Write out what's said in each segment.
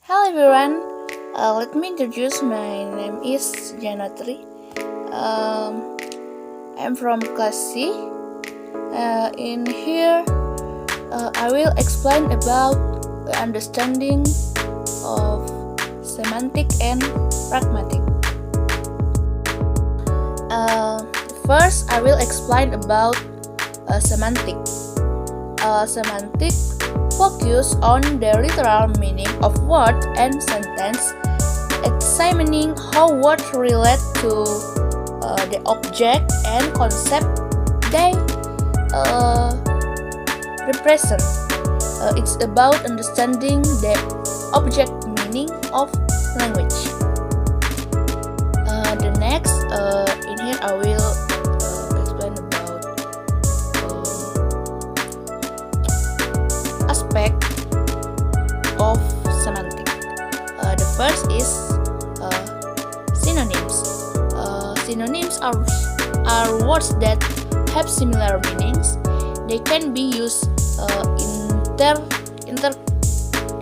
Hello everyone, let me introduce. My name is Janatri. I'm from class C. In here, I will explain about the understanding of semantic and pragmatic. First, I will explain about semantic. Semantic focus on the literal meaning of word and sentence, examining how words relate to the object and concept they represent. It's about understanding the object meaning of language. The next, in here I will explain about aspect of semantic. The first is synonyms. Synonyms are words that have similar meanings. They can be used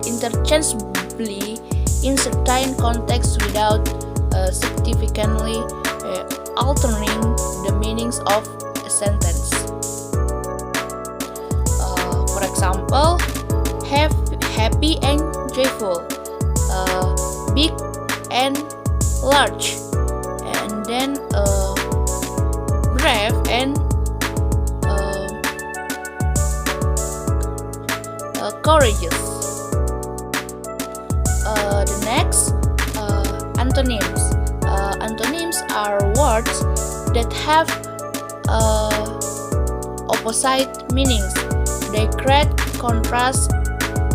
interchangeably in certain contexts without significantly altering the meanings of a sentence. For example, happy and joyful, big and large, and then brave and courageous. The next, antonyms. Antonyms are words that have opposite meanings. They create contrast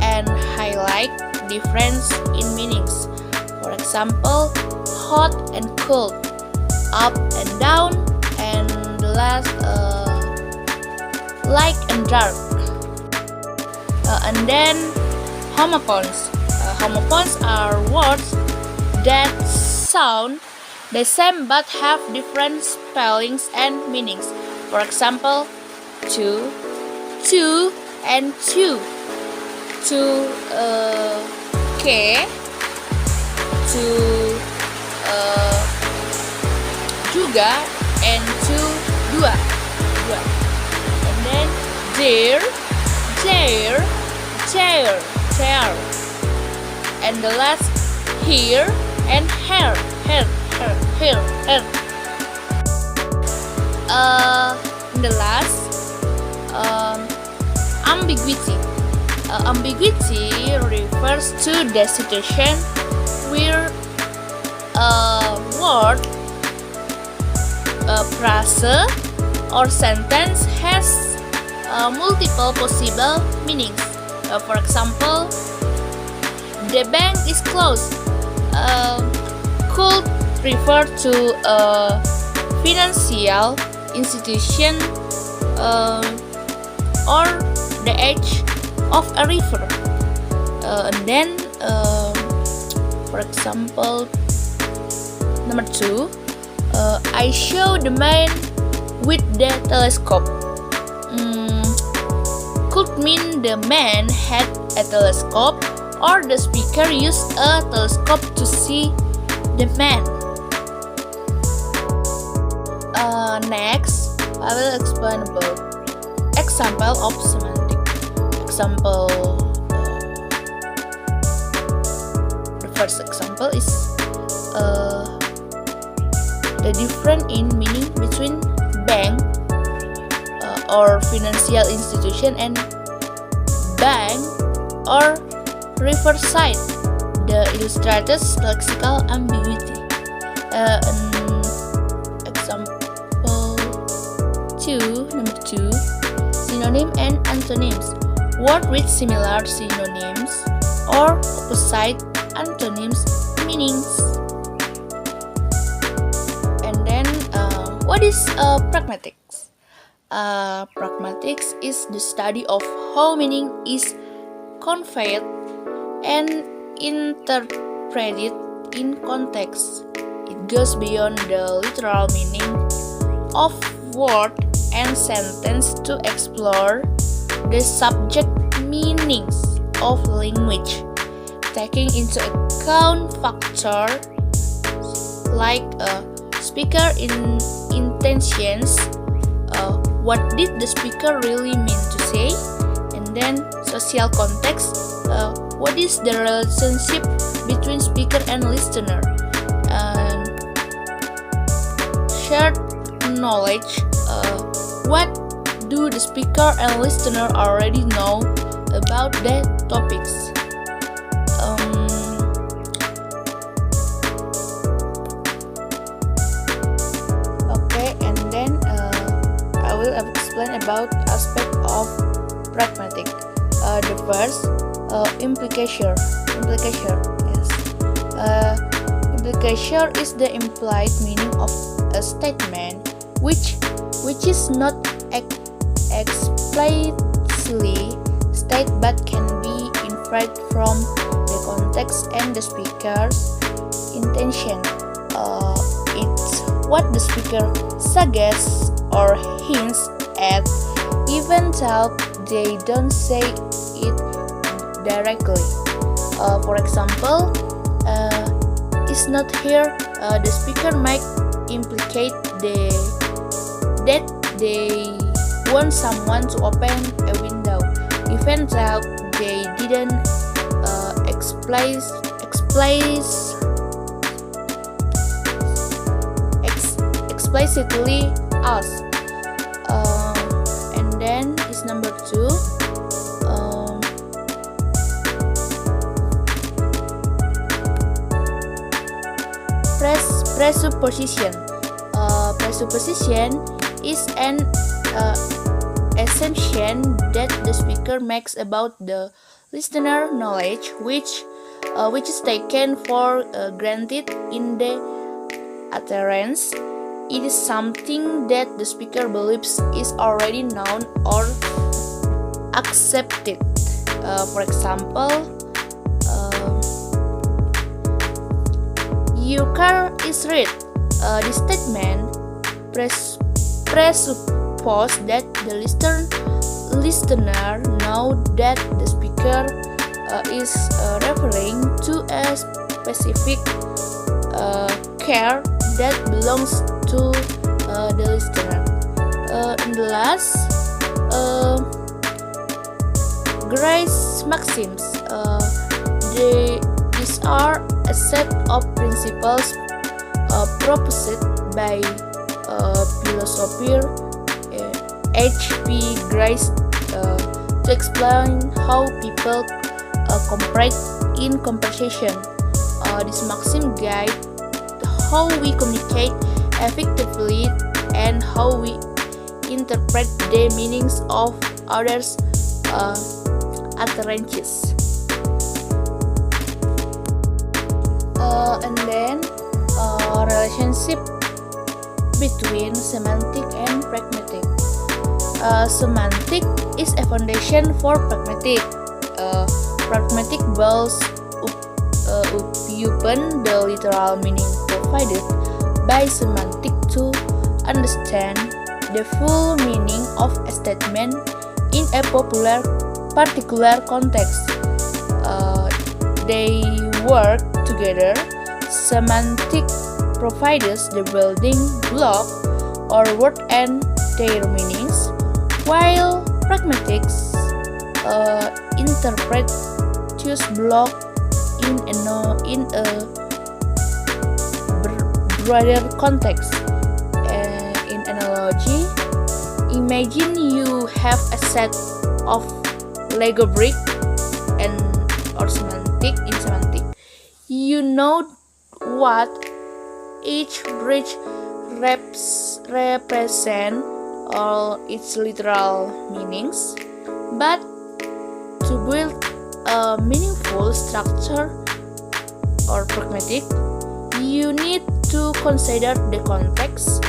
and highlight difference in meanings. For example, hot and cold, up and down, and the last, light and dark. And then homophones. Homophones are words that sound the same but have different spellings and meanings. For example, two and two. K, juga, and dua. And then chair, and the last here and hair. And the last, ambiguity. Ambiguity refers to the situation where a word, a phrase, or sentence has multiple possible meanings. For example, the bank is closed could refer to a financial institution or the edge of a river. And then, for example, number 2, I show the man with the telescope. Could mean the man had a telescope, or the speaker used a telescope to see the man. Next, I will explain about example of semantic. Example, the first example is the difference in meaning between bank or financial institution and bank or riverside. The illustrates lexical ambiguity. Example 2, number 2, synonym and antonyms. Word with similar synonyms or opposite antonyms meanings. And then, what is pragmatics? Pragmatics is the study of how meaning is conveyed and interpreted in context. It goes beyond the literal meaning of word and sentence to explore the subject meanings of language. taking into account factors like speaker intentions, what did the speaker really mean to say, and then social context, what is the relationship between speaker and listener, and shared knowledge, what do the speaker and listener already know about that topics. And then I will explain about aspect of pragmatic. The first, implication. Yes. Implication is the implied meaning of a statement, which is not explicitly stated but can be inferred from the context and the speaker's intention. It's what the speaker suggests or hints at, even though they don't say it directly. For example, it's not here. The speaker might implicate that they want someone to open a window, even though they didn't explicitly ask. And then is number 2. Presupposition. Presupposition is an assumption that the speaker makes about the listener knowledge, which is taken for granted in the utterance. It is something that the speaker believes is already known or accepted. For example, your car is red. This statement presupposes that the listener know that the speaker is referring to a specific car that belongs to the listener. And the last, grace maxims. These are a set of principles proposed by philosopher H.P. Grace to explain how people cooperate in conversation. This maxim guide how we communicate effectively and how we interpret the meanings of others' utterances. And then relationship between semantic and pragmatic. Semantic is a foundation for pragmatic. Pragmatic builds upon the literal meaning provided by semantic to understand the full meaning of a statement in a particular context. They work together. Semantic provides the building block or word and their meanings, while pragmatics interpret those block in a broader context. In analogy, imagine you have a set of Lego bricks or semantic. You know what each brick represent or its literal meanings, but to build a meaningful structure or pragmatic, you need to consider the context,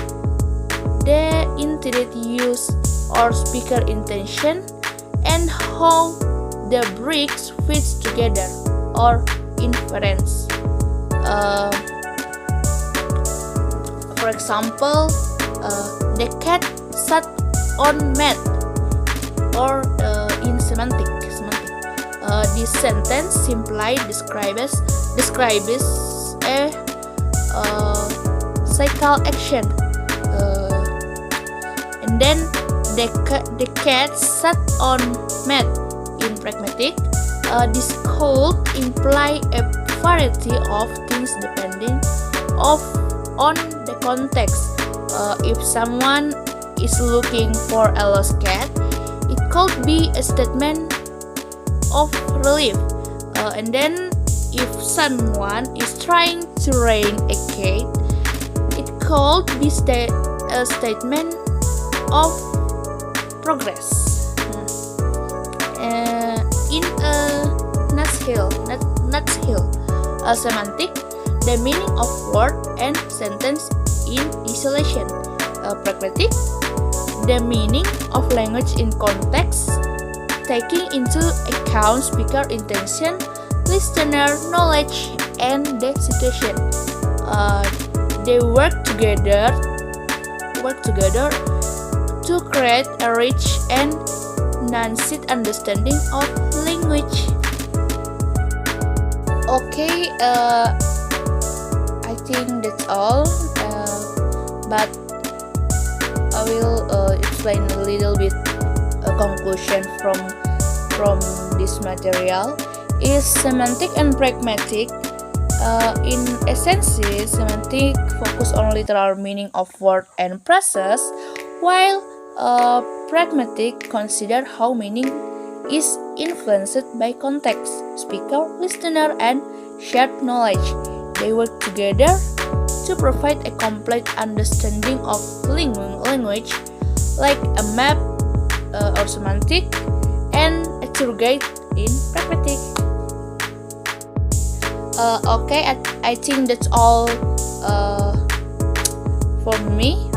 the intended use or speaker intention, and how the bricks fits together or inference. For example, the cat sat on mat, or in semantic. This sentence simply describes a cycle action. And then the cat sat on mat. In pragmatic, this could imply a variety of things depending on the context. If someone is looking for a lost cat, it could be a statement of relief. And then if someone is trying to raise a cat, it could be a statement of progress. In a nutshell, semantic, the meaning of word and sentence in isolation. Pragmatic, the meaning of language in context, taking into account speaker intention, listener knowledge, and the situation. They work together to create a rich and nuanced understanding of language. Okay, I think that's all. But I will explain a little bit a conclusion from this material. Is semantic and pragmatic. In essence, semantic focus on literal meaning of word and phrases, while pragmatic consider how meaning is influenced by context, speaker, listener, and shared knowledge. They work together to provide a complete understanding of language, like a map or semantic, and a tour guide in pragmatic. Okay, I think that's all for me.